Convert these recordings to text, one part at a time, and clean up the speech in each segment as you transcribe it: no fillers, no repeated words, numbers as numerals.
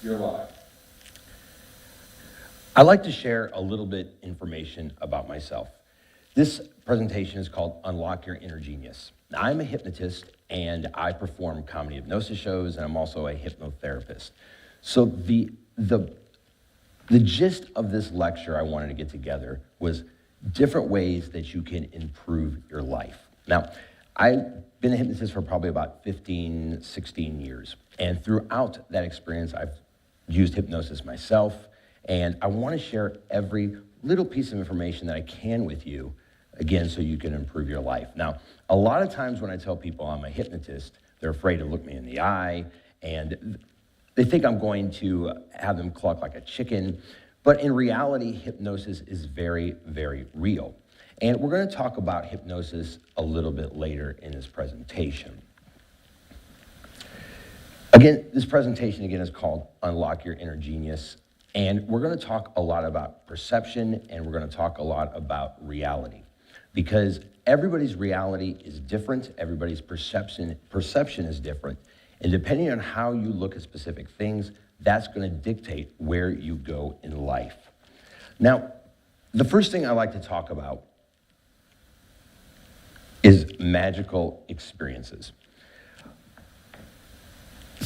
You're live. I like to share a little bit information about myself. This presentation is called Unlock Your Inner Genius. Now, I'm a hypnotist and I perform comedy hypnosis shows, and I'm also a hypnotherapist. So the gist of this lecture I wanted to get together was different ways that you can improve your life. Now, I've been a hypnotist for probably about 15, 16 years. And throughout that experience, I've used hypnosis myself. And I want to share every little piece of information that I can with you, again, so you can improve your life. Now, a lot of times when I tell people I'm a hypnotist, they're afraid to look me in the eye, and they think I'm going to have them cluck like a chicken. But in reality, hypnosis is very, very real. And we're going to talk about hypnosis a little bit later in this presentation. Again, this presentation is called Unlock Your Inner Genius. And we're going to talk a lot about perception, and we're going to talk a lot about reality. Because everybody's reality is different, everybody's perception is different. And depending on how you look at specific things, that's going to dictate where you go in life. Now, the first thing I like to talk about is magical experiences.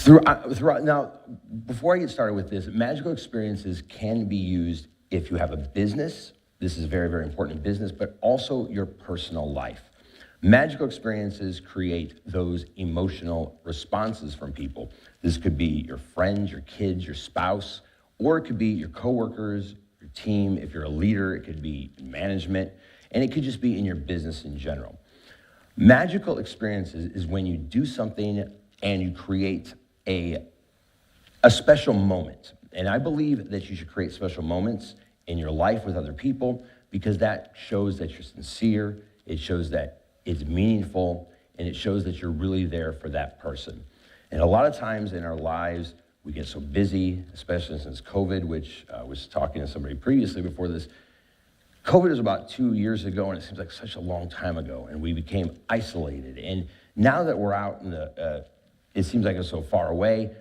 Now, before I get started with this, magical experiences can be used if you have a business. This is very, very important in business, but also your personal life. Magical experiences create those emotional responses from people. This could be your friends, your kids, your spouse, or it could be your coworkers, your team. If you're a leader, it could be management, and it could just be in your business in general. Magical experiences is when you do something and you create a special moment. And I believe that you should create special moments in your life with other people, because that shows that you're sincere, it shows that it's meaningful, and it shows that you're really there for that person. And a lot of times in our lives, we get so busy, especially since COVID, which I was talking to somebody previously before this. COVID was about 2 years ago, and it seems like such a long time ago, and we became isolated. And now that we're out in it seems like it's so far away,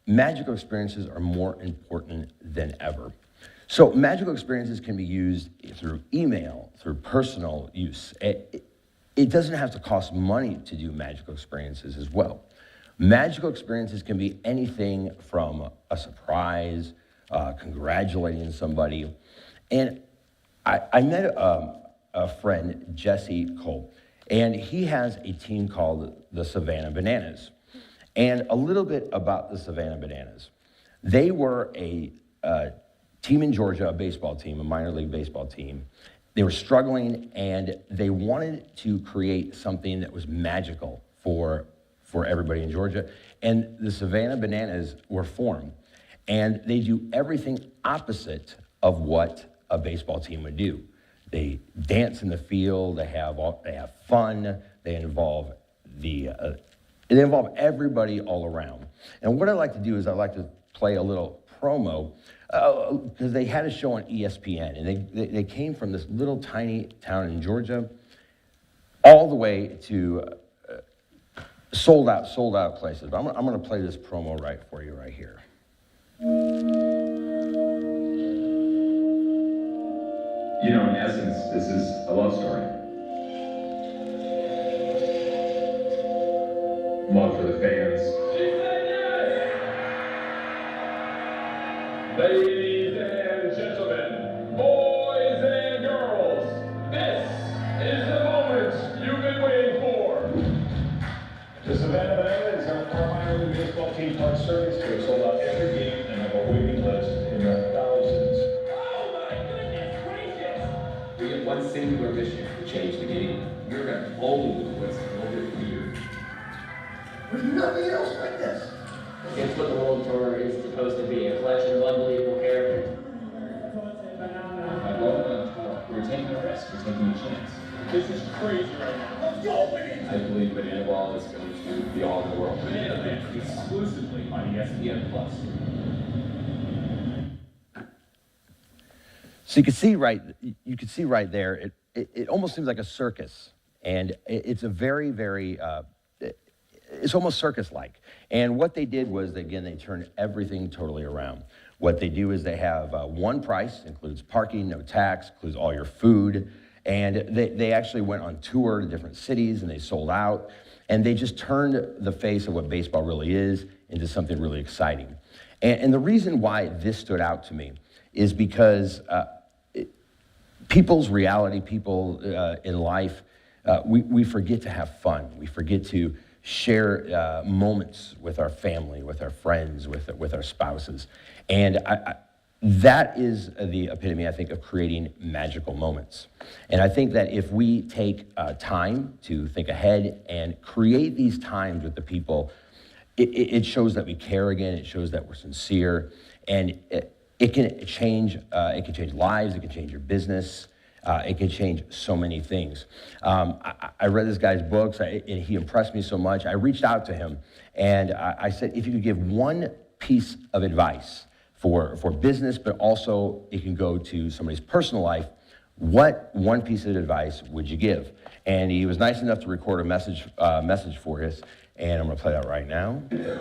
magical experiences are more important than ever. So magical experiences can be used through email, through personal use. It doesn't have to cost money to do magical experiences as well. Magical experiences can be anything from a surprise, congratulating somebody. And I met a friend, Jesse Cole, and he has a team called the Savannah Bananas. And a little bit about the Savannah Bananas. They were a team in Georgia, a baseball team, a minor league baseball team. They were struggling, and they wanted to create something that was magical for everybody in Georgia. And the Savannah Bananas were formed. And they do everything opposite of what a baseball team would do. They dance in the field, they have fun, they involve everybody all around. And what I like to do is I like to play a little promo, because they had a show on ESPN, and they came from this little tiny town in Georgia all the way to sold out places. But I'm going to play this promo right for you right here. You know, in essence, this is a love story. Love for the fans. She said yes! Ladies and gentlemen, boys and girls, this is the moment you've been waiting for. The Savannah Bananas are our minor league baseball team Park Circus. They sold out every game and have a waiting list in the thousands. Oh my goodness gracious! We have one singular mission to change the game. We're going to own what's over here. There's nothing else like this. It's what the World Tour is supposed to be, a collection of unbelievable characters. By going on tour, we're taking a risk, we're taking a chance. This is crazy right now. Let's go, man! I believe Banana Ball is going to be all in the world. Banana Man, exclusively on ESPN Plus. So you can see right there, it almost seems like a circus. And it's a very, very, it's almost circus-like. And what they did was, again, they turned everything totally around. What they do is they have one price, includes parking, no tax, includes all your food. And they actually went on tour to different cities and they sold out. And they just turned the face of what baseball really is into something really exciting. And the reason why this stood out to me is because people's reality, people in life, we forget to have fun. We forget to share moments with our family, with our friends, with our spouses. And that is the epitome, I think, of creating magical moments. And I think that if we take time to think ahead and create these times with the people, it shows that we care again, it shows that we're sincere, and it can change lives, it can change your business, it can change so many things. I read this guy's books, and he impressed me so much. I reached out to him, and I said, if you could give one piece of advice for business, but also it can go to somebody's personal life, what one piece of advice would you give? And he was nice enough to record a message for us, and I'm gonna play that right now.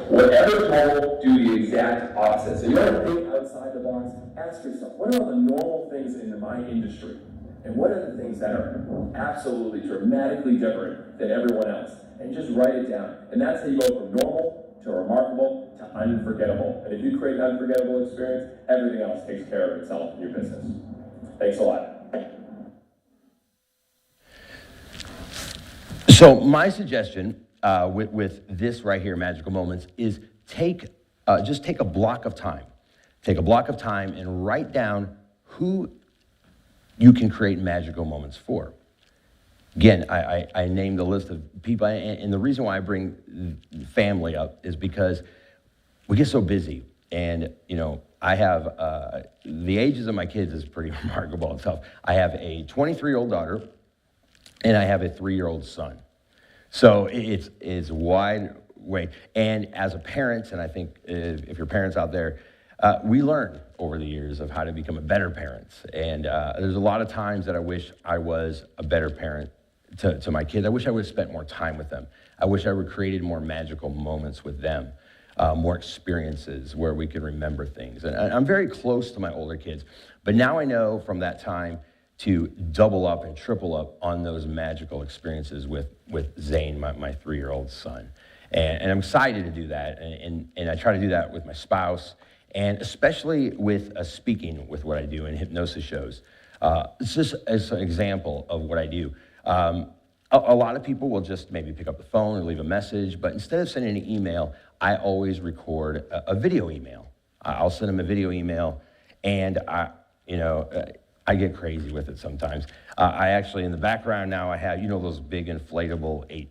Whatever told, do the exact opposite. So you want to think outside the box, ask yourself, what are the normal things in my industry? And what are the things that are absolutely dramatically different than everyone else? And just write it down. And that's how you go from normal to remarkable to unforgettable. And if you create an unforgettable experience, everything else takes care of itself in your business. Thanks a lot. So my suggestion with this right here, Magical Moments, is just take a block of time. Take a block of time and write down who you can create magical moments for. Again, I named a list of people, and the reason why I bring family up is because we get so busy. And, you know, I have, the ages of my kids is pretty remarkable and tough. I have a 23-year-old daughter, and I have a 3-year-old son. So it's wide way. And as a parent, and I think if you're parents out there, we learn over the years of how to become a better parent. And there's a lot of times that I wish I was a better parent to my kids. I wish I would have spent more time with them. I wish I would have created more magical moments with them, more experiences where we could remember things. And I'm very close to my older kids, but now I know from that time to double up and triple up on those magical experiences with Zane, my 3-year-old son. And I'm excited to do that. And I try to do that with my spouse, and especially with speaking with what I do in hypnosis shows. It's just as an example of what I do. A lot of people will just maybe pick up the phone or leave a message, but instead of sending an email, I always record a video email. I'll send them a video email, and I get crazy with it sometimes. I actually, in the background now, I have, those big inflatable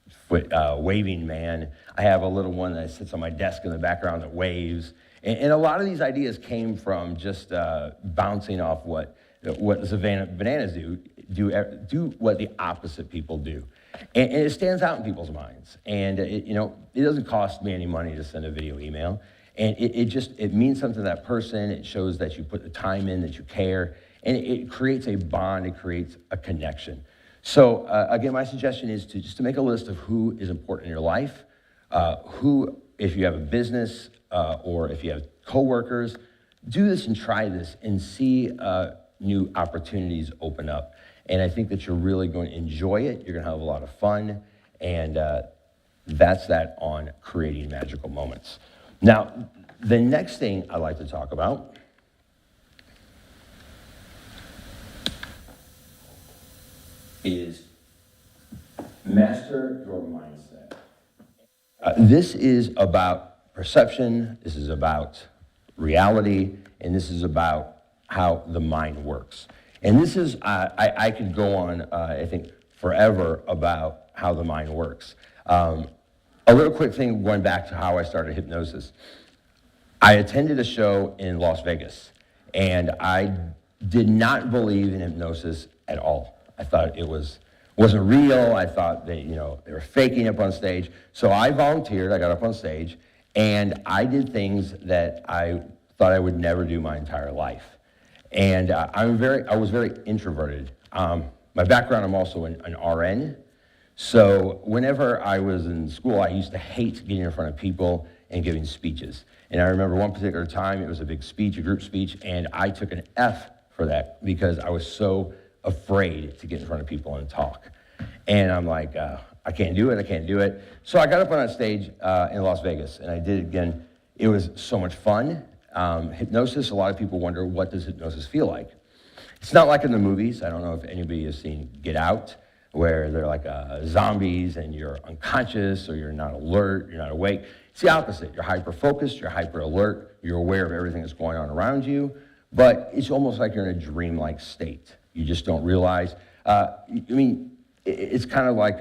8-foot waving man. I have a little one that sits on my desk in the background that waves. And a lot of these ideas came from just bouncing off what Savannah Bananas do what the opposite people do. And it stands out in people's minds. And it doesn't cost me any money to send a video email. And it means something to that person. It shows that you put the time in, that you care. And it creates a bond, it creates a connection. So again, my suggestion is to make a list of who is important in your life, who, if you have a business or if you have coworkers, do this and try this and see new opportunities open up. And I think that you're really going to enjoy it. You're going to have a lot of fun. And that's that on creating magical moments. Now, the next thing I'd like to talk about is master your mindset. This is about perception, this is about reality, and this is about how the mind works. And this is, I could go on, I think, forever about how the mind works. A little quick thing going back to how I started hypnosis. I attended a show in Las Vegas, and I did not believe in hypnosis at all. I thought it wasn't real. I thought they were faking up on stage. So I volunteered. I got up on stage, and I did things that I thought I would never do my entire life. And I was very introverted. My background, I'm also an RN. So whenever I was in school, I used to hate getting in front of people and giving speeches. And I remember one particular time, it was a big speech, a group speech, and I took an F for that because I was so afraid to get in front of people and talk. And I'm like, I can't do it. So I got up on that stage in Las Vegas, and I did it again. It was so much fun. Hypnosis, a lot of people wonder, what does hypnosis feel like? It's not like in the movies. I don't know if anybody has seen Get Out, where they're like zombies and you're unconscious or you're not alert, you're not awake. It's the opposite. You're hyper-focused, you're hyper-alert, you're aware of everything that's going on around you, but it's almost like you're in a dream-like state. You just don't realize. It's kind of like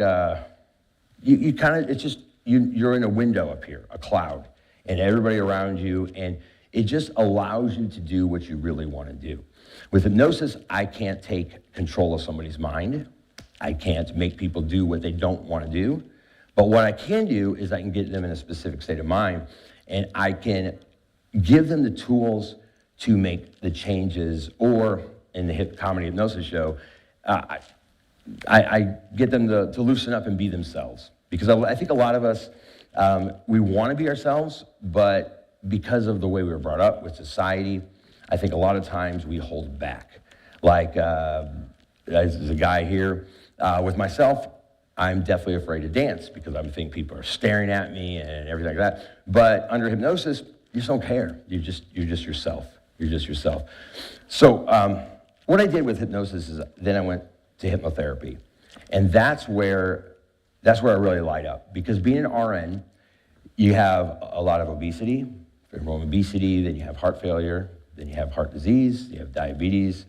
you're in a window up here, a cloud, and everybody around you, and it just allows you to do what you really want to do. With hypnosis, I can't take control of somebody's mind. I can't make people do what they don't want to do. But what I can do is I can get them in a specific state of mind, and I can give them the tools to make the changes, or in the comedy hypnosis show, I get them to loosen up and be themselves. Because I think a lot of us, we want to be ourselves, but because of the way we were brought up with society, I think a lot of times we hold back. Like, there's a guy here, with myself, I'm definitely afraid to dance because I think people are staring at me and everything like that. But under hypnosis, you just don't care. You're just yourself. You're just yourself. So what I did with hypnosis is then I went to hypnotherapy. And that's where I really light up. Because being an RN, you have a lot of obesity. From obesity, then you have heart failure, then you have heart disease, you have diabetes,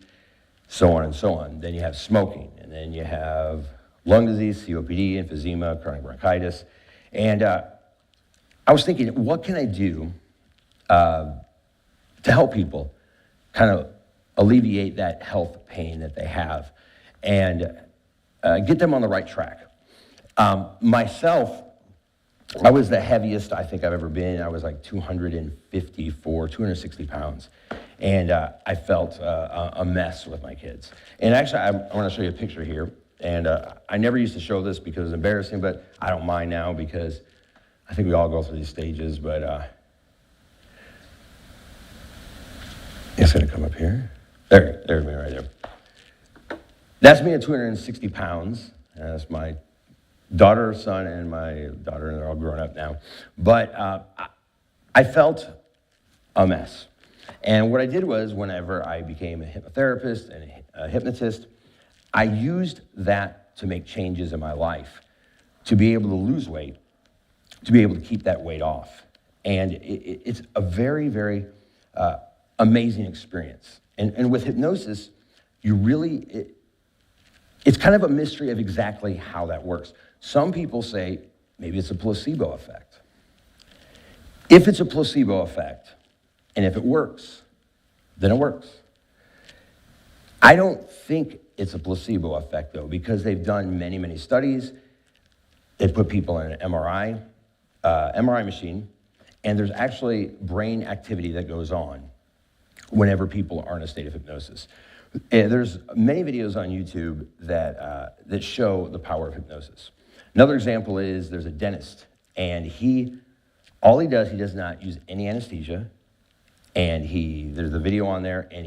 so on and so on. Then you have smoking, and then you have lung disease, COPD, emphysema, chronic bronchitis. And I was thinking, what can I do to help people kind of alleviate that health pain that they have and get them on the right track? Myself, I was the heaviest I think I've ever been. I was like 260 pounds. And I felt a mess with my kids. And actually, I want to show you a picture here. And I never used to show this because it's embarrassing, but I don't mind now because I think we all go through these stages. But it's going to come up here. There's me right there. That's me at 260 pounds. That's my daughter, son, and my daughter, and they're all grown up now. But I felt a mess. And what I did was, whenever I became a hypnotherapist and a hypnotist, I used that to make changes in my life, to be able to lose weight, to be able to keep that weight off. And it's a very, very amazing experience. And with hypnosis, it's kind of a mystery of exactly how that works. Some people say maybe it's a placebo effect. If it's a placebo effect, and if it works, then it works. I don't think it's a placebo effect, though, because they've done many, many studies. They put people in an MRI machine, and there's actually brain activity that goes on whenever people are in a state of hypnosis. And there's many videos on YouTube that show the power of hypnosis. Another example is there's a dentist, and he does not use any anesthesia, and there's a video on there, and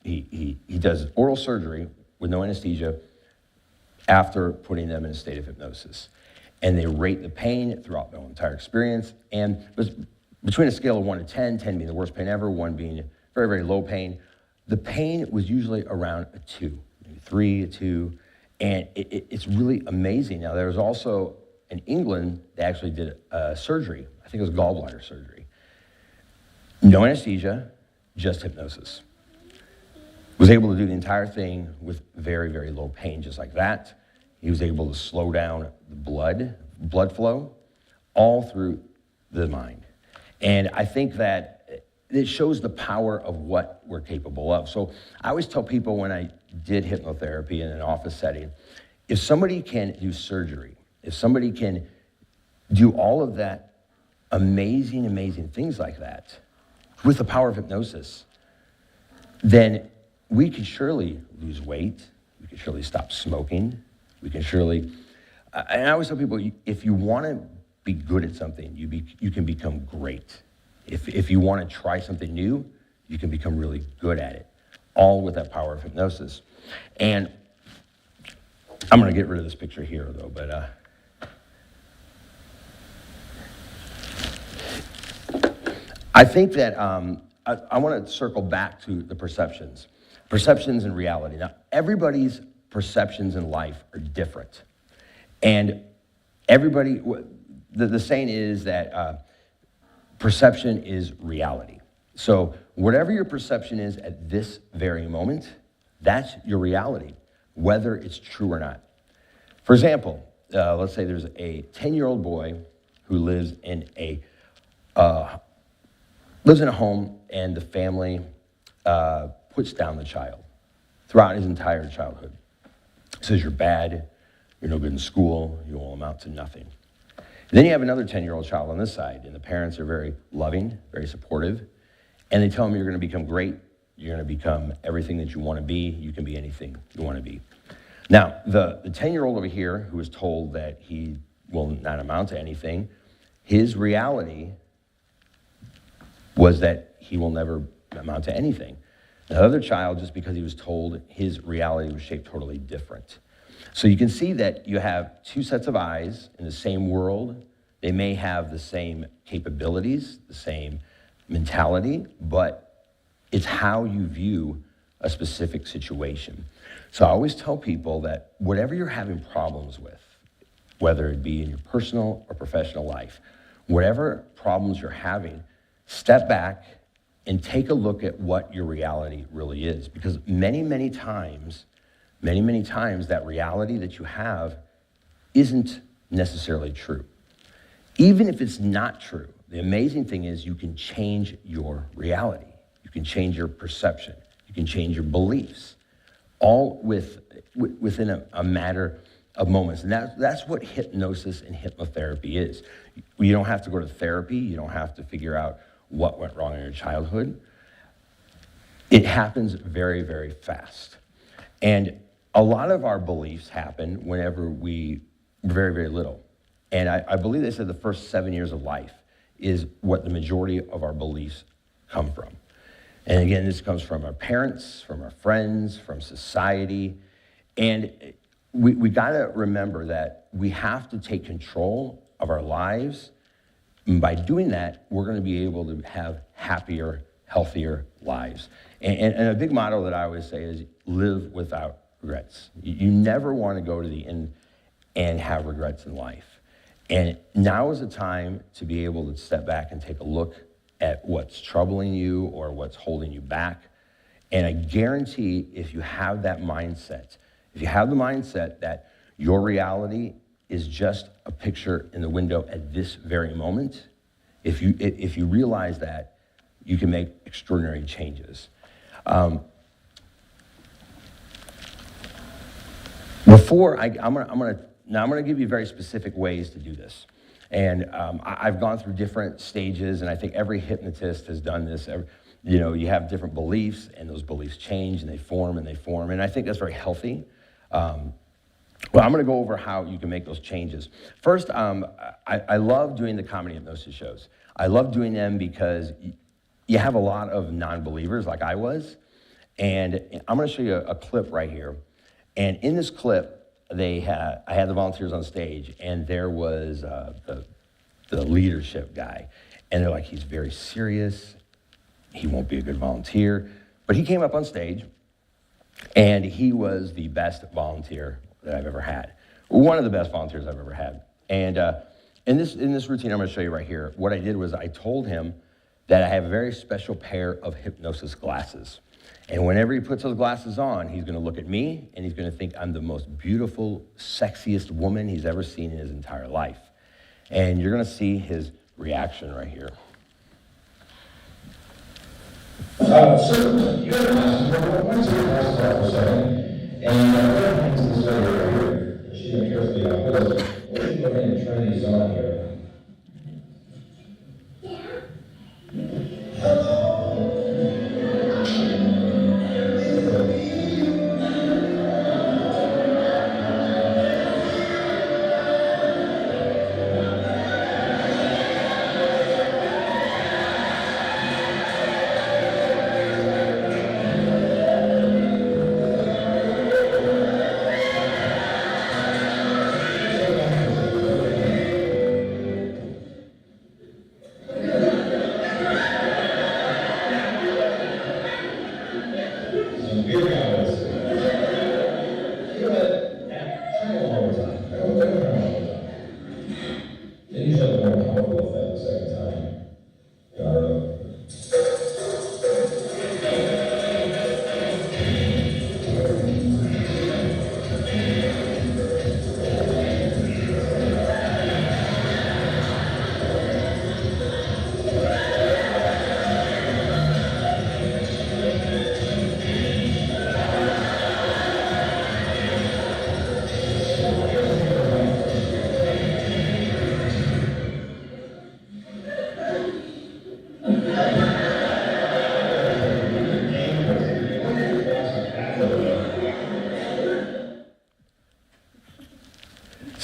he does oral surgery with no anesthesia after putting them in a state of hypnosis. And they rate the pain throughout the entire experience, and it was between a scale of 1 to 10, 10 being the worst pain ever, 1 being very, very low pain. The pain was usually around a 2, maybe 3, a 2, and it's really amazing. Now, there was also, in England, they actually did surgery. I think it was gallbladder surgery. No anesthesia, just hypnosis. Was able to do the entire thing with very, very low pain, just like that. He was able to slow down the blood flow, all through the mind. And I think that it shows the power of what we're capable of. So I always tell people when I did hypnotherapy in an office setting, if somebody can do surgery, if somebody can do all of that amazing, amazing things like that with the power of hypnosis, then we could surely lose weight, we could surely stop smoking, we can surely and I always tell people, if you want to be good at something, you can become great. If you want to try something new, you can become really good at it, all with that power of hypnosis. And I'm going to get rid of this picture here, though, but I think that I want to circle back to the perceptions and reality. Now, everybody's perceptions in life are different. And everybody, the saying is that perception is reality. So whatever your perception is at this very moment, that's your reality, whether it's true or not. For example, let's say there's a 10-year-old boy who lives in a home, and the family puts down the child throughout his entire childhood. Says you're bad, you're no good in school, you will amount to nothing. And then you have another 10-year-old child on this side, and the parents are very loving, very supportive, and they tell him you're going to become great, you're going to become everything that you want to be, you can be anything you want to be. Now, the 10-year-old over here who is told that he will not amount to anything, his reality was that he will never amount to anything. The other child, just because he was told, his reality was shaped totally different. So you can see that you have two sets of eyes in the same world. They may have the same capabilities, the same mentality, but it's how you view a specific situation. So I always tell people that whatever you're having problems with, whether it be in your personal or professional life, whatever problems you're having, step back and take a look at what your reality really is. Because many times, that reality that you have isn't necessarily true. Even if it's not true, the amazing thing is you can change your reality. You can change your perception. You can change your beliefs, all within a matter of moments. And that's what hypnosis and hypnotherapy is. You don't have to go to therapy. You don't have to figure out what went wrong in your childhood. It happens very, very fast. And a lot of our beliefs happen whenever we're very, very little. And I believe they said the first 7 years of life is what the majority of our beliefs come from. And again, this comes from our parents, from our friends, from society. And we gotta remember that we have to take control of our lives. And by doing that, we're gonna be able to have happier, healthier lives. And a big motto that I always say is live without regrets. You never wanna go to the end and have regrets in life. And now is the time to be able to step back and take a look at what's troubling you or what's holding you back. And I guarantee if you have that mindset, if you have the mindset that your reality is just a picture in the window at this very moment, if you realize that, you can make extraordinary changes. I'm gonna give you very specific ways to do this. And I've gone through different stages, and I think every hypnotist has done this. You have different beliefs, and those beliefs change, and they form, and I think that's very healthy. Well, I'm gonna go over how you can make those changes. First, I love doing the comedy hypnosis shows. I love doing them because you have a lot of non-believers like I was, and I'm gonna show you a clip right here. And in this clip, I had the volunteers on stage, and there was the leadership guy. And they're like, he's very serious, he won't be a good volunteer. But he came up on stage, and he was the best volunteer that I've ever had. One of the best volunteers I've ever had. And in this routine I'm gonna show you right here, what I did was I told him that I have a very special pair of hypnosis glasses. And whenever he puts those glasses on, he's gonna look at me and he's gonna think I'm the most beautiful, sexiest woman he's ever seen in his entire life. And you're gonna see his reaction right here. Sir, you have what's your last for a second? And what happens to this lady right here? She's gonna carefully hold it. We're gonna go ahead and turn these on here.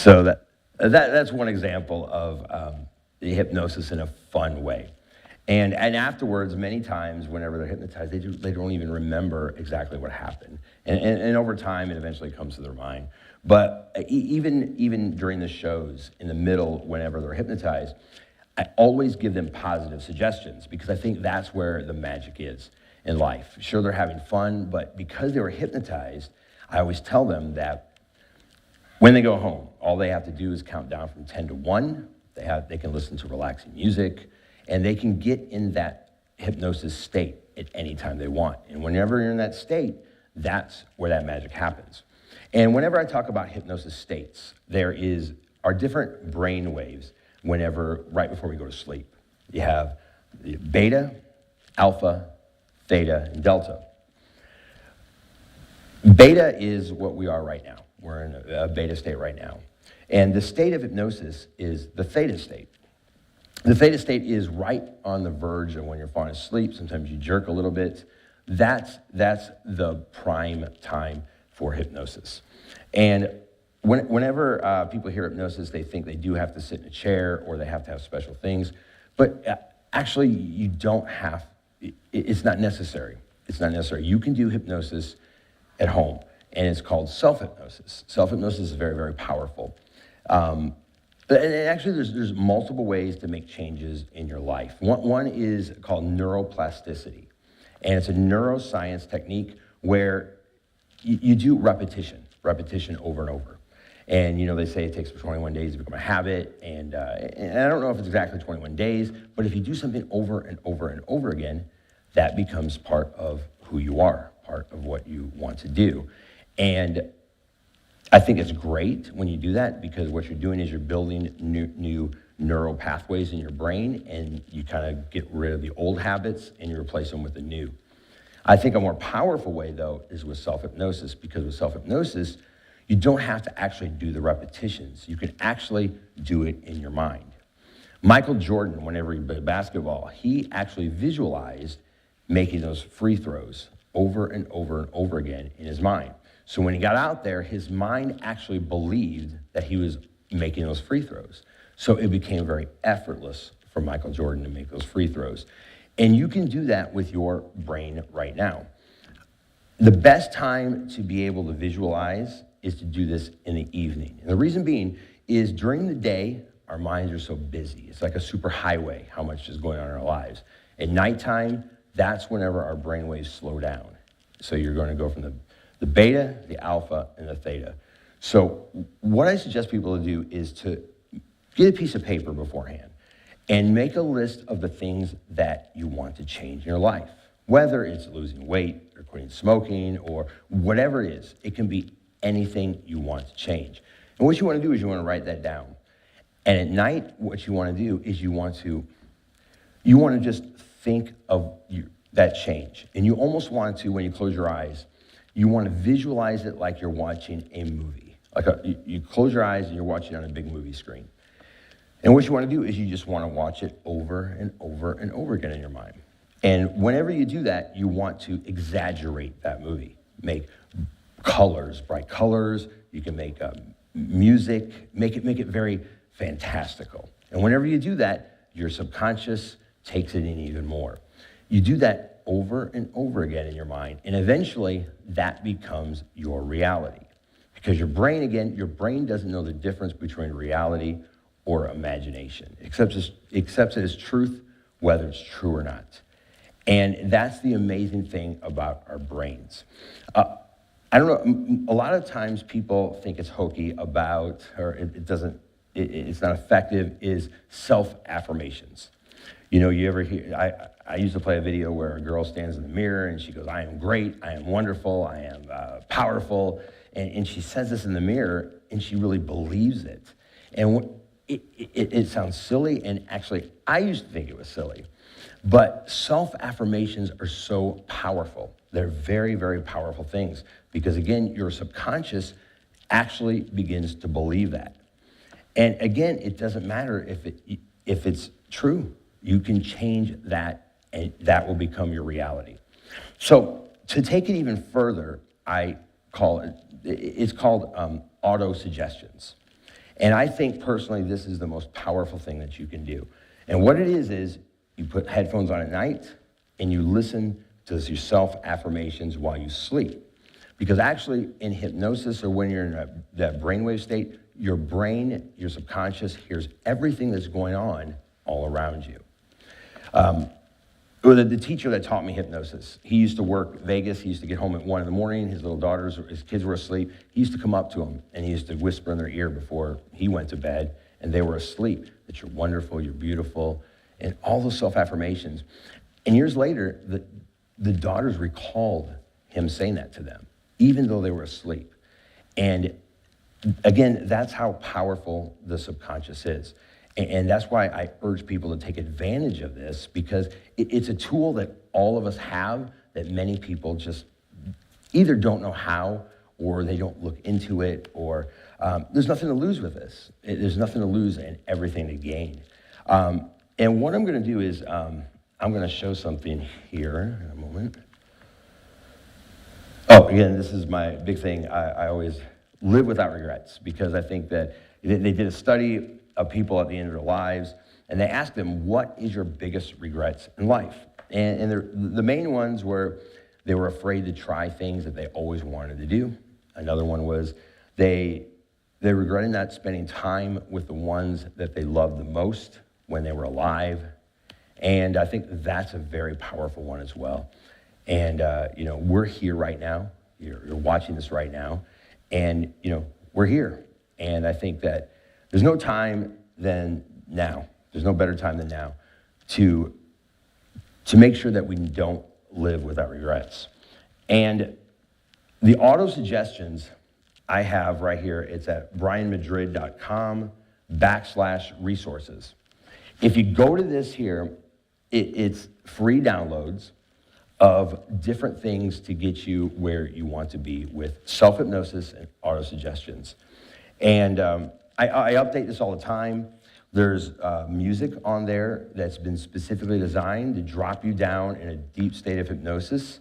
So that's one example of the hypnosis in a fun way. And afterwards, many times, whenever they're hypnotized, they don't even remember exactly what happened. And over time, it eventually comes to their mind. But even during the shows, in the middle, whenever they're hypnotized, I always give them positive suggestions because I think that's where the magic is in life. Sure, they're having fun, but because they were hypnotized, I always tell them that when they go home, all they have to do is count down from 10 to 1. They can listen to relaxing music, and they can get in that hypnosis state at any time they want. And whenever you're in that state, that's where that magic happens. And whenever I talk about hypnosis states, there are different brain waves right before we go to sleep. You have the beta, alpha, theta, and delta. Beta is what we are right now. We're in a beta state right now. And the state of hypnosis is the theta state. The theta state is right on the verge of when you're falling asleep. Sometimes you jerk a little bit. That's the prime time for hypnosis. And whenever people hear hypnosis, they think they do have to sit in a chair or they have to have special things. But actually, you don't have, it's not necessary. It's not necessary. You can do hypnosis at home, and it's called self-hypnosis. Self-hypnosis is very, very powerful. And actually, there's multiple ways to make changes in your life. One is called neuroplasticity, and it's a neuroscience technique where you do repetition over and over. And they say it takes 21 days to become a habit, and I don't know if it's exactly 21 days, but if you do something over and over and over again, that becomes part of who you are, part of what you want to do. And I think it's great when you do that because what you're doing is you're building new neural pathways in your brain, and you kind of get rid of the old habits and you replace them with the new. I think a more powerful way, though, is with self-hypnosis, because with self-hypnosis, you don't have to actually do the repetitions. You can actually do it in your mind. Michael Jordan, whenever he played basketball, he actually visualized making those free throws over and over and over again in his mind. So when he got out there, his mind actually believed that he was making those free throws. So it became very effortless for Michael Jordan to make those free throws. And you can do that with your brain right now. The best time to be able to visualize is to do this in the evening. And the reason being is during the day, our minds are so busy. It's like a super highway, how much is going on in our lives. At nighttime, that's whenever our brain waves slow down. So you're going to go from the beta, the alpha, and the theta. So what I suggest people to do is to get a piece of paper beforehand and make a list of the things that you want to change in your life. Whether it's losing weight or quitting smoking or whatever it is, it can be anything you want to change. And what you want to do is you want to write that down. And at night, what you want to do is you want to just think of that change. And you almost want to, when you close your eyes, you want to visualize it like you're watching a movie. You close your eyes and you're watching on a big movie screen. And what you want to do is you just want to watch it over and over and over again in your mind. And whenever you do that, you want to exaggerate that movie. Make colors, bright colors. You can make music, make it very fantastical. And whenever you do that, your subconscious takes it in even more. You do that over and over again in your mind, and eventually that becomes your reality. Because your brain doesn't know the difference between reality or imagination. It accepts it as truth, whether it's true or not. And that's the amazing thing about our brains. I don't know, a lot of times people think it's hokey about, or it's not effective, is self-affirmations. You ever hear, I used to play a video where a girl stands in the mirror and she goes, I am great, I am wonderful, I am powerful. And she says this in the mirror and she really believes it. And it sounds silly, and actually I used to think it was silly. But self-affirmations are so powerful. They're very, very powerful things because, again, your subconscious actually begins to believe that. And again, it doesn't matter if it's true. You can change that, and that will become your reality. So to take it even further, it's called auto-suggestions. And I think personally, this is the most powerful thing that you can do. And what it is you put headphones on at night and you listen to your self-affirmations while you sleep. Because actually in hypnosis or when you're in that brainwave state, your brain, your subconscious hears everything that's going on all around you. The teacher that taught me hypnosis, he used to work Vegas. He used to get home at 1 in the morning. His little daughters, his kids were asleep. He used to come up to them and he used to whisper in their ear before he went to bed and they were asleep that you're wonderful, you're beautiful, and all those self-affirmations. And years later, the daughters recalled him saying that to them, even though they were asleep. And again, that's how powerful the subconscious is. And that's why I urge people to take advantage of this, because it's a tool that all of us have that many people just either don't know how, or they don't look into it, or there's nothing to lose with this. There's nothing to lose and everything to gain. And what I'm going to do is I'm going to show something here in a moment. Oh, again, this is my big thing. I always live without regrets, because I think that they did a study of people at the end of their lives, and they asked them, what is your biggest regrets in life? And the main ones were they were afraid to try things that they always wanted to do. Another one was they regretted not spending time with the ones that they loved the most when they were alive. And I think that's a very powerful one as well. And, we're here right now. You're watching this right now. And, we're here. And I think that there's no time than now. There's no better time than now to make sure that we don't live without regrets. And the auto-suggestions I have right here, it's at brianmadrid.com/resources. If you go to this here, it's free downloads of different things to get you where you want to be with self-hypnosis and auto-suggestions. And I update this all the time. There's music on there that's been specifically designed to drop you down in a deep state of hypnosis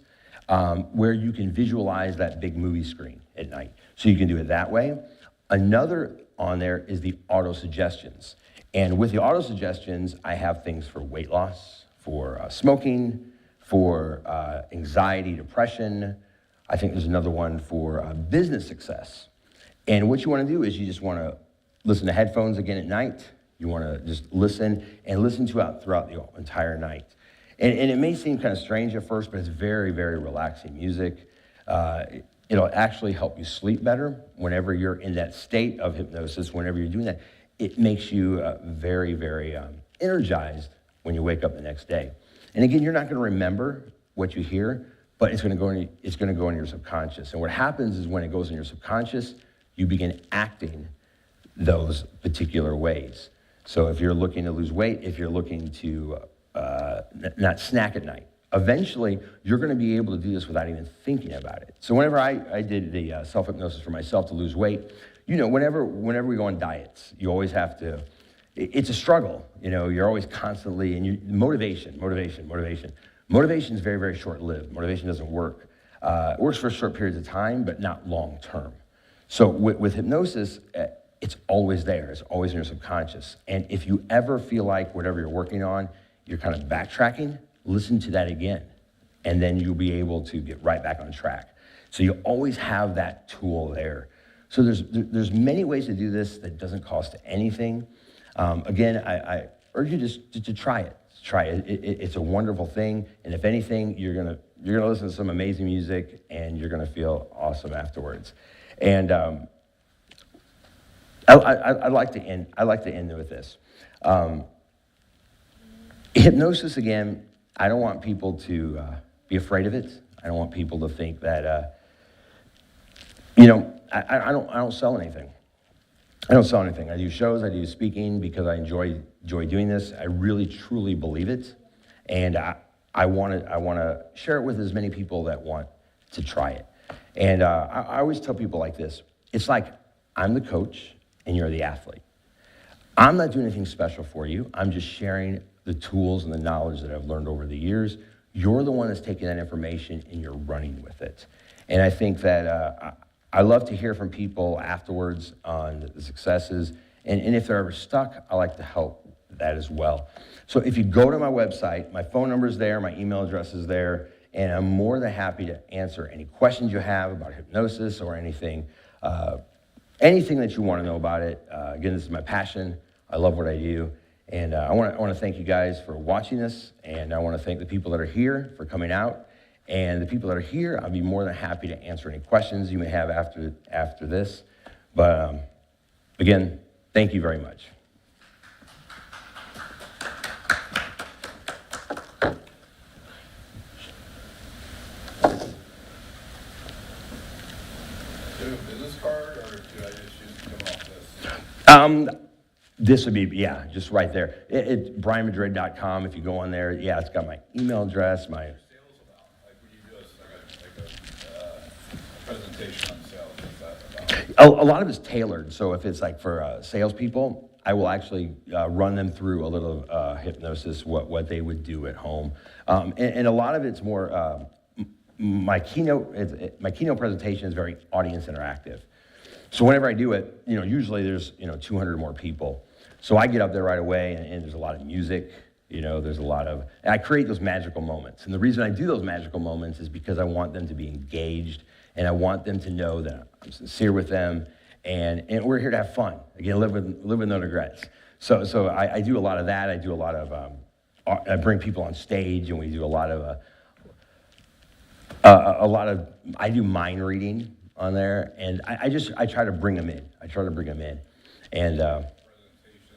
where you can visualize that big movie screen at night. So you can do it that way. Another on there is the auto-suggestions. And with the auto-suggestions, I have things for weight loss, for smoking, for anxiety, depression. I think there's another one for business success. And what you want to do is you just want to listen to headphones again at night. You want to just listen throughout the entire night. And it may seem kind of strange at first, but it's very, very relaxing music. It'll actually help you sleep better whenever you're in that state of hypnosis. Whenever you're doing that, it makes you very, very energized when you wake up the next day. And again, you're not going to remember what you hear, but it's going to go in your subconscious. And what happens is when it goes in your subconscious, you begin acting those particular ways. So if you're looking to lose weight, if you're looking to not snack at night, eventually you're going to be able to do this without even thinking about it. So whenever I did the self-hypnosis for myself to lose weight, whenever we go on diets, you always have to, it's a struggle. You're always constantly, and motivation. Motivation is very, very short-lived. Motivation doesn't work. It works for short periods of time, but not long-term. So with hypnosis, it's always there. It's always in your subconscious. And if you ever feel like whatever you're working on, you're kind of backtracking, listen to that again. And then you'll be able to get right back on track. So you always have that tool there. So there's many ways to do this that doesn't cost anything. Again, I urge you just to try it. Try it. It's a wonderful thing. And if anything, you're gonna listen to some amazing music and you're gonna feel awesome afterwards. And I'd like to end with this. Hypnosis, again, I don't want people to be afraid of it. I don't want people to think that, I don't sell anything. I don't sell anything. I do shows, I do speaking because I enjoy doing this. I really, truly believe it. And I want to share it with as many people that want to try it. And I always tell people like this. It's like I'm the coach and you're the athlete. I'm not doing anything special for you. I'm just sharing the tools and the knowledge that I've learned over the years. You're the one that's taking that information and you're running with it. And I think that I love to hear from people afterwards on the successes. And if they're ever stuck, I like to help that as well. So if you go to my website, my phone number is there, my email address is there, and I'm more than happy to answer any questions you have about hypnosis or anything. Anything that you want to know about it. Again, this is my passion. I love what I do. And I want to thank you guys for watching this, and I want to thank the people that are here for coming out. And the people that are here, I'll be more than happy to answer any questions you may have after this. But again, thank you very much. Do a business card, or do I just use come off this? This would be, yeah, just right there. It's brianmadrid.com. If you go on there, yeah, it's got my email address, my... Sales about, like when you do a presentation on sales, what's that about? A lot of it's tailored. So if it's like for salespeople, I will actually run them through a little hypnosis, what they would do at home. And a lot of it's more, my keynote presentation is very audience interactive. So whenever I do it, usually there's, 200 more people. So I get up there right away, and there's a lot of music, there's a lot of, and I create those magical moments. And the reason I do those magical moments is because I want them to be engaged, and I want them to know that I'm sincere with them, and we're here to have fun. Again, live with no regrets. So I do a lot of that. I do a lot of, I bring people on stage, and we do a lot of, I do mind reading on there, and I try to bring them in. And Presentations,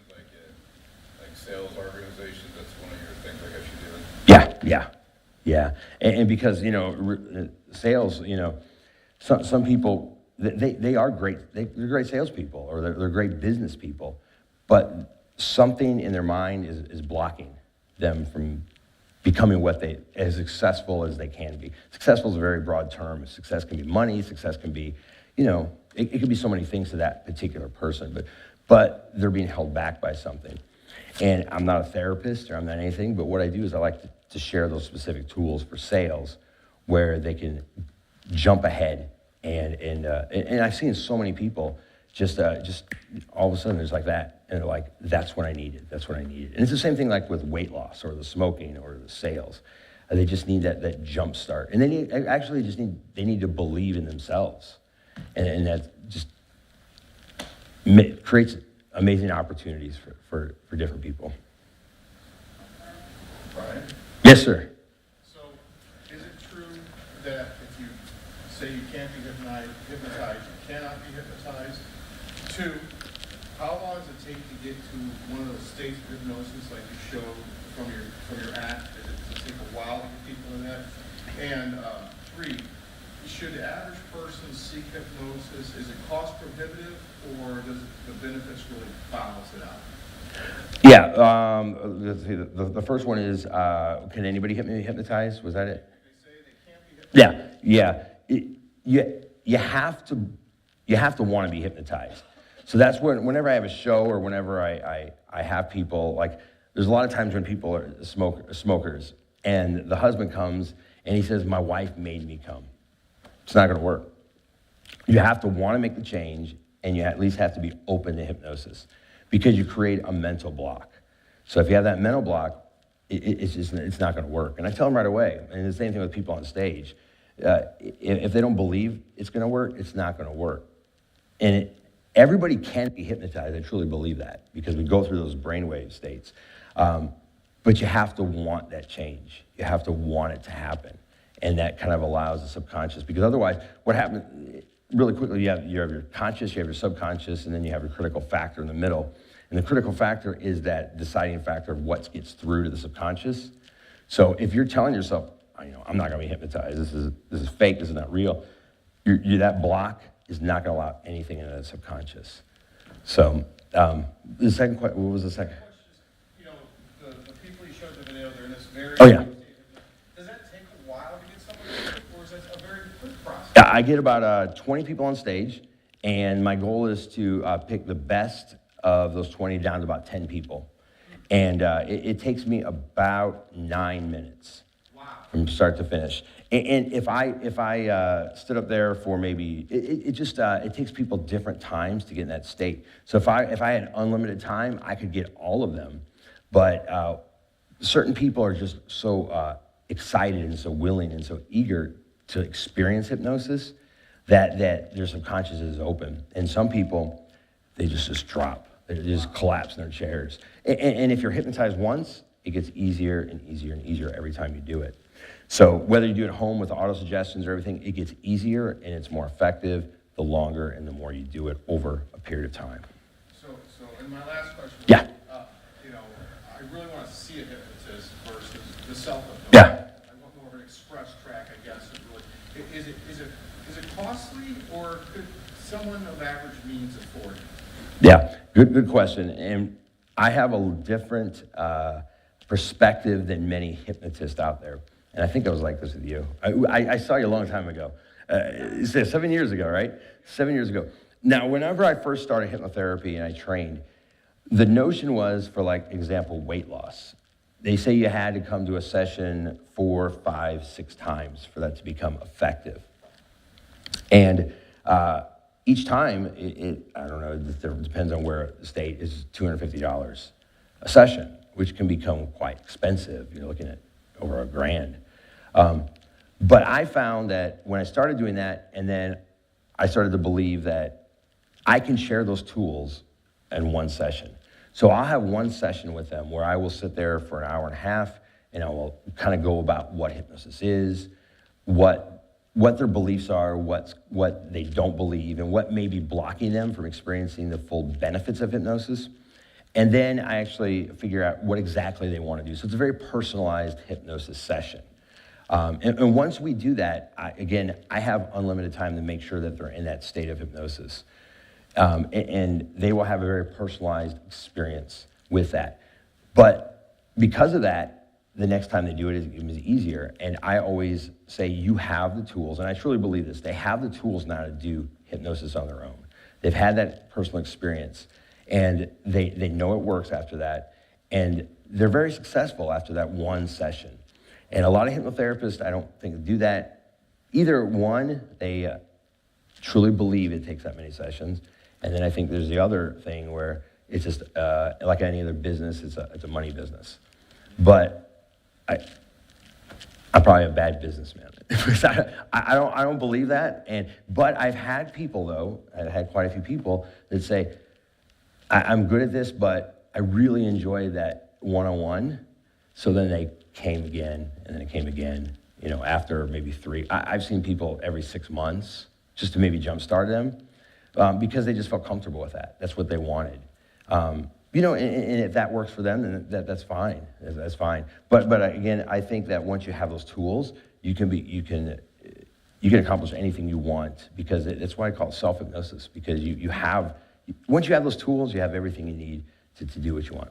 like sales organizations, that's one of your things I guess you do. yeah. And because, sales, some people, they are great, they're great salespeople, or they're great business people, but something in their mind is blocking them from becoming as successful as they can be. Successful is a very broad term. Success can be money, success can be, it could be so many things to that particular person, but they're being held back by something. And I'm not a therapist or I'm not anything, but what I do is I like to share those specific tools for sales where they can jump ahead. And I've seen so many people just all of a sudden there's like that, and they're like, that's what I needed. And it's the same thing like with weight loss or the smoking or the sales. They just need that jump start, and they need to believe in themselves, and that just creates amazing opportunities for different people. Brian? Yes, sir. So, is it true that if you say you can't be hypnotized, you cannot be hypnotized? 2, how long does it take to get to one of those states of hypnosis, like you showed from your act? Does it take a while to get people in that? And 3, should the average person seek hypnosis? Is it cost prohibitive, or does the benefits really balance it out? Yeah, the first one is, can anybody hypnotize? Was that it? They say they can't be hypnotized. You have to want to be hypnotized. So that's whenever I have a show or whenever I have people, like, there's a lot of times when people are smokers, and the husband comes and he says, my wife made me come. It's not going to work. You have to want to make the change, and you at least have to be open to hypnosis, because you create a mental block. So if you have that mental block, it's not going to work. And I tell them right away, and the same thing with people on stage. If they don't believe it's going to work, it's not going to work. And everybody can be hypnotized. I truly believe that, because we go through those brainwave states. But you have to want that change. You have to want it to happen. And that kind of allows the subconscious, because otherwise, what happens, really quickly, you have your conscious, you have your subconscious, and then you have your critical factor in the middle. And the critical factor is that deciding factor of what gets through to the subconscious. So if you're telling yourself, I'm not going to be hypnotized, this is fake, this is not real, that block is not going to allow anything into the subconscious. So the second question, what was the second? The people you showed the video, they're in this very... Oh, yeah. Does that take a while to get somebody, or is that a very quick process? Yeah, I get about 20 people on stage, and my goal is to pick the best of those 20 down to about 10 people. And it takes me about 9 minutes. Wow. from start to finish. And if I stood up there for maybe, it takes people different times to get in that state. So if I had unlimited time, I could get all of them. But certain people are just so excited and so willing and so eager to experience hypnosis that their subconscious is open. And some people, they just drop. They just collapse in their chairs. And if you're hypnotized once, it gets easier and easier and easier every time you do it. So whether you do it at home with the auto-suggestions or everything, it gets easier and it's more effective the longer and the more you do it over a period of time. So, and my last question. Yeah. You know, I really want to see a hypnotist versus the self-hypnosis. Yeah. I want more of an express track, I guess. Is it costly, or could someone of average means afford it? Yeah, good question. And I have a different perspective than many hypnotists out there. And I think I was like this with you. I saw you a long time ago. You said 7 years ago, right? 7 years ago. Now, whenever I first started hypnotherapy and I trained, the notion was, for like example, weight loss. They say you had to come to a session 4, 5, 6 times for that to become effective. And each time, I don't know, it depends on where the state is, $250 a session, which can become quite expensive. You're looking at over $1,000. But I found that when I started doing that, and then I started to believe that I can share those tools in one session. So I'll have one session with them where I will sit there for an hour and a half, and I will kind of go about what hypnosis is, what their beliefs are, what they don't believe, and what may be blocking them from experiencing the full benefits of hypnosis. And then I actually figure out what exactly they want to do. So it's a very personalized hypnosis session. And once we do that, I have unlimited time to make sure that they're in that state of hypnosis. And they will have a very personalized experience with that. But because of that, the next time they do it is easier. And I always say, you have the tools, and I truly believe this, they have the tools now to do hypnosis on their own. They've had that personal experience, and they know it works after that, and they're very successful after that one session. And a lot of hypnotherapists, I don't think, do that. Either one, they truly believe it takes that many sessions, and then I think there's the other thing where it's just like any other business, it's a money business. But I'm probably a bad businessman. I don't believe that. But I've had people, though, I've had quite a few people that say, I'm good at this, but I really enjoy that one-on-one. So then they came again, and then it came again, after maybe 3. I've seen people every 6 months just to maybe jumpstart them because they just felt comfortable with that. That's what they wanted. And if that works for them, then that's fine. That's fine. But again, I think that once you have those tools, you can accomplish anything you want, because that's why I call it self-hypnosis, because once you have those tools, you have everything you need to do what you want.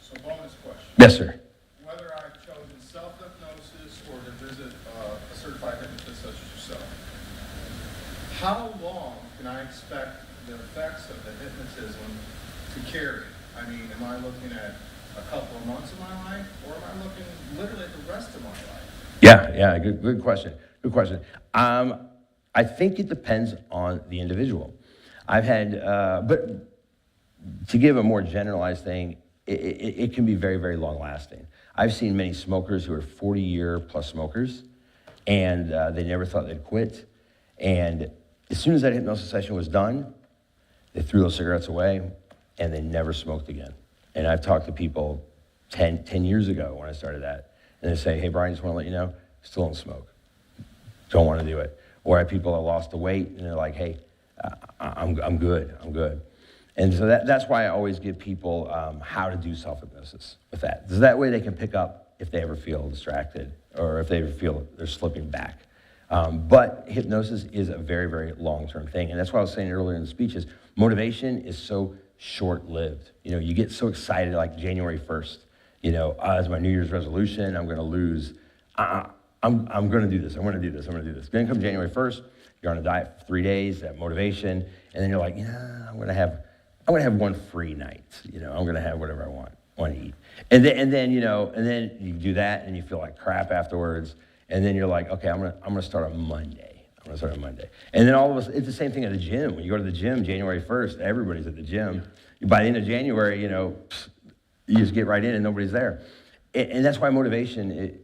So bonus question. Yes, sir. Whether I've chosen self-hypnosis or to visit a certified hypnotist such as yourself, how long can I expect the effects of the hypnotism to carry? I mean, am I looking at a couple of months of my life, or am I looking literally at the rest of my life? Yeah, good question. Good question. I think it depends on the individual. I've had, but to give a more generalized thing, it can be very, very long lasting. I've seen many smokers who are 40-year-plus smokers, and they never thought they'd quit. And as soon as that hypnosis session was done, they threw those cigarettes away, and they never smoked again. And I've talked to people 10 years ago when I started that, and they say, hey, Brian, just want to let you know, still don't smoke. Don't want to do it. Or I have people that lost the weight, and they're like, hey, I'm good. And so that's why I always give people how to do self-hypnosis with that. So that way they can pick up if they ever feel distracted or if they ever feel they're slipping back. But hypnosis is a very, very long-term thing. And that's what I was saying earlier in the speech is motivation is so short-lived. You get so excited like January 1st, as my New Year's resolution, I'm going to lose. I'm going to do this. I'm going to do this. Then come January 1st, you're on a diet for 3 days, that motivation, and then you're like, I'm going to have one free night. I'm going to have whatever I want want to eat. And then you do that and you feel like crap afterwards. And then you're like, okay, I'm gonna start on Monday. And then all of us, it's the same thing at the gym. When you go to the gym, January 1st, everybody's at the gym. By the end of January, you just get right in and nobody's there. And that's why motivation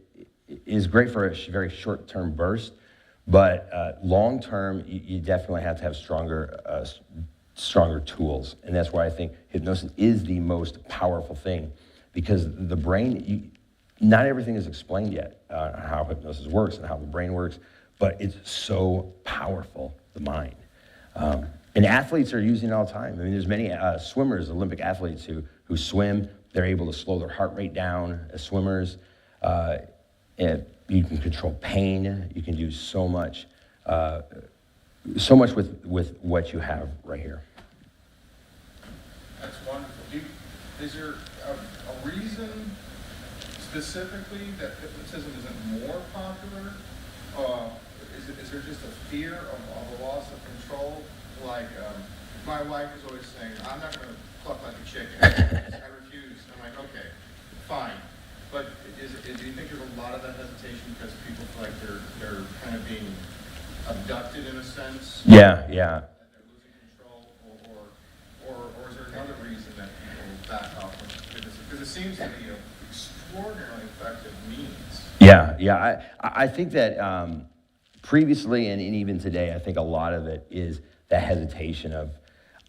is great for a very short-term burst, but long-term, you definitely have to have stronger tools. And that's why I think hypnosis is the most powerful thing, because the brain, not everything is explained yet, how hypnosis works and how the brain works, but it's so powerful, the mind. And athletes are using it all the time. I mean, there's many swimmers, Olympic athletes who swim. They're able to slow their heart rate down as swimmers. And you can control pain. You can do so much with what you have right here. That's wonderful. Is there a reason specifically that hypnotism isn't more popular? Is there just a fear of a loss of control? Like, my wife is always saying, I'm not going to cluck like a chicken. I refuse. I'm like, okay, fine. But do you think there's a lot of that hesitation because people feel like they're kind of being abducted in a sense? Yeah. That they're losing control? Or is there another reason that people back off from hypnosis? Because it seems to be an extraordinarily effective means. Yeah. I think that previously and even today, I think a lot of it is that hesitation of,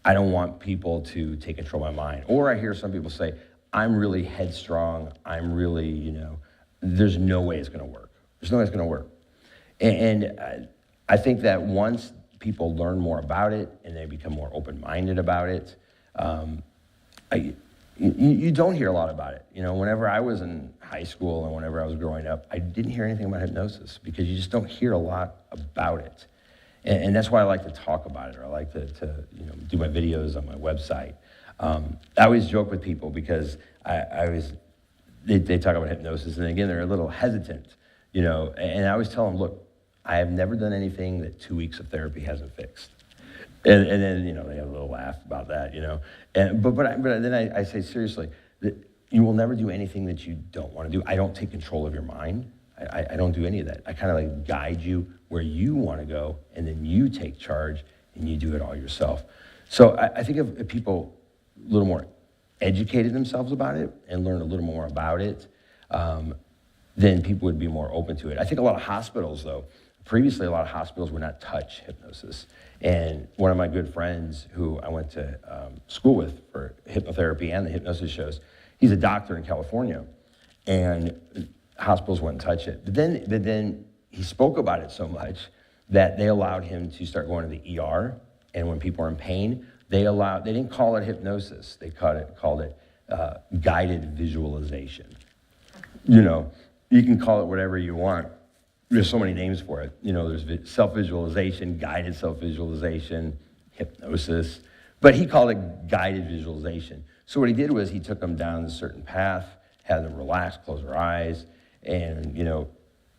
I don't want people to take control of my mind. Or I hear some people say, I'm really headstrong. I'm really, there's no way it's going to work. There's no way it's going to work. And I think that once people learn more about it and they become more open-minded about it, you don't hear a lot about it. Whenever I was in high school and whenever I was growing up, I didn't hear anything about hypnosis because you just don't hear a lot about it. And that's why I like to talk about it, or I like to do my videos on my website. I always joke with people because they talk about hypnosis, and again, they're a little hesitant, and I always tell them, look, I have never done anything that 2 weeks of therapy hasn't fixed. And then, they have a little laugh about that, but then I say, seriously, that you will never do anything that you don't want to do. I don't take control of your mind. I don't do any of that. I kind of like guide you where you want to go, and then you take charge and you do it all yourself. So I think if people a little more educated themselves about it and learn a little more about it, then people would be more open to it. I think a lot of hospitals, though, previously a lot of hospitals would not touch hypnosis. And one of my good friends who I went to school with for hypnotherapy and the hypnosis shows, he's a doctor in California, and hospitals wouldn't touch it. But then he spoke about it so much that they allowed him to start going to the ER, and when people are in pain, they didn't call it hypnosis, they called it guided visualization. You can call it whatever you want. There's so many names for it. There's self-visualization, guided self-visualization, hypnosis, but he called it guided visualization. So what he did was he took them down a certain path, had them relax, close their eyes, and,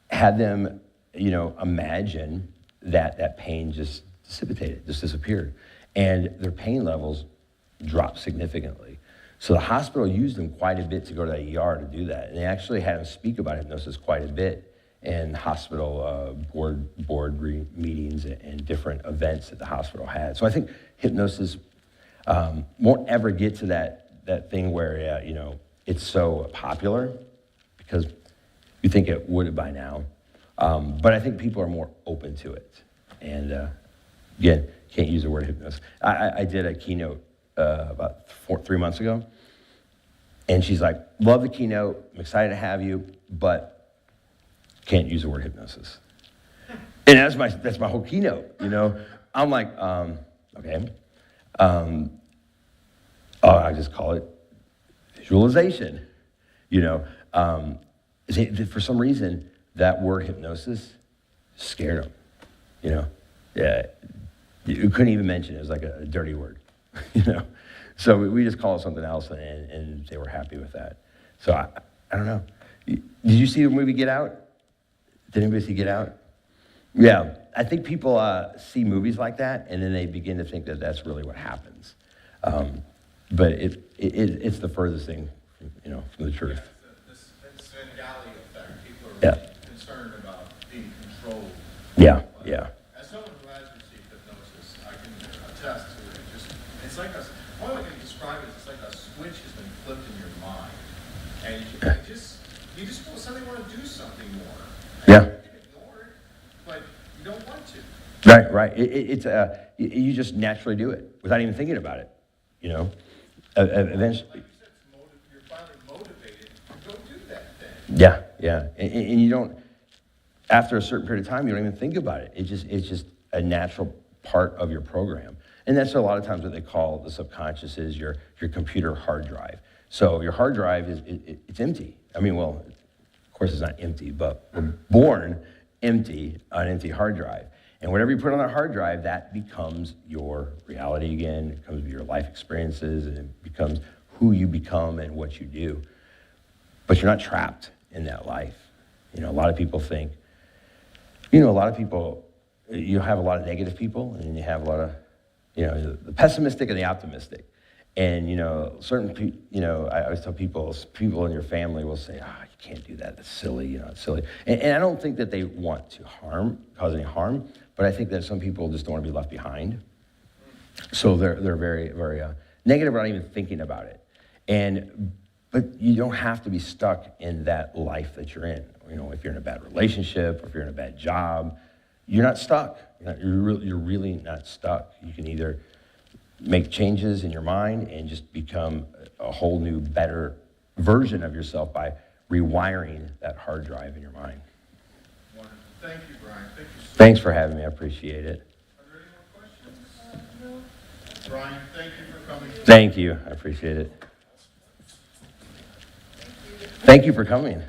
had them, imagine that pain just dissipated, just disappeared. And their pain levels dropped significantly. So the hospital used them quite a bit to go to the ER to do that. And they actually had them speak about hypnosis quite a bit in hospital board meetings and different events that the hospital had. So I think hypnosis won't ever get to that thing where, it's so popular, because you think it would by now. But I think people are more open to it. And again, can't use the word hypnosis. I did a keynote about 3 months ago, and she's like, love the keynote, I'm excited to have you, but can't use the word hypnosis. And that's my whole keynote, I'm like, okay. I just call it visualization, for some reason, that word hypnosis scared them, Yeah, you couldn't even mention it. It was like a dirty word, So we just call it something else, and they were happy with that. So I don't know. Did you see the movie Get Out? Did anybody see Get Out? Yeah, I think people see movies like that, and then they begin to think that that's really what happens. But it's the furthest thing from the truth. This Svengali effect, people are Yeah. really concerned about being controlled. Yeah, But yeah. As someone who has received hypnosis, I can attest to it. It's like one way I can describe it is it's like a switch has been flipped in your mind. And you just suddenly want to do something more. Yeah. You can ignore it, but you don't want to. Right. You just naturally do it without even thinking about it. Eventually. Like you said, you're finally motivated to go do that thing. Yeah. And you don't. After a certain period of time, you don't even think about it. It's just a natural part of your program. And that's a lot of times what they call the subconscious is your computer hard drive. So your hard drive it's empty. I mean, well, of course it's not empty, but we're born empty on an empty hard drive. And whatever you put on that hard drive, that becomes your reality again. It becomes your life experiences, and it becomes who you become and what you do. But you're not trapped in that life. A lot of people think, you have a lot of negative people, and you have a lot of, the pessimistic and the optimistic. And, certain people, I always tell people in your family will say, you can't do that, that's silly, it's silly. And I don't think that they want to cause any harm, but I think that some people just don't want to be left behind. So they're very, very negative about even thinking about it. But you don't have to be stuck in that life that you're in. If you're in a bad relationship, or if you're in a bad job, you're not stuck. You're really not stuck. You can either make changes in your mind and just become a whole new, better version of yourself by rewiring that hard drive in your mind. Wonderful. Thank you, Brian. Thank you so Thanks for having me. I appreciate it. Are there any more questions? Brian, thank you for coming. Thank you. I appreciate it. Thank you for coming.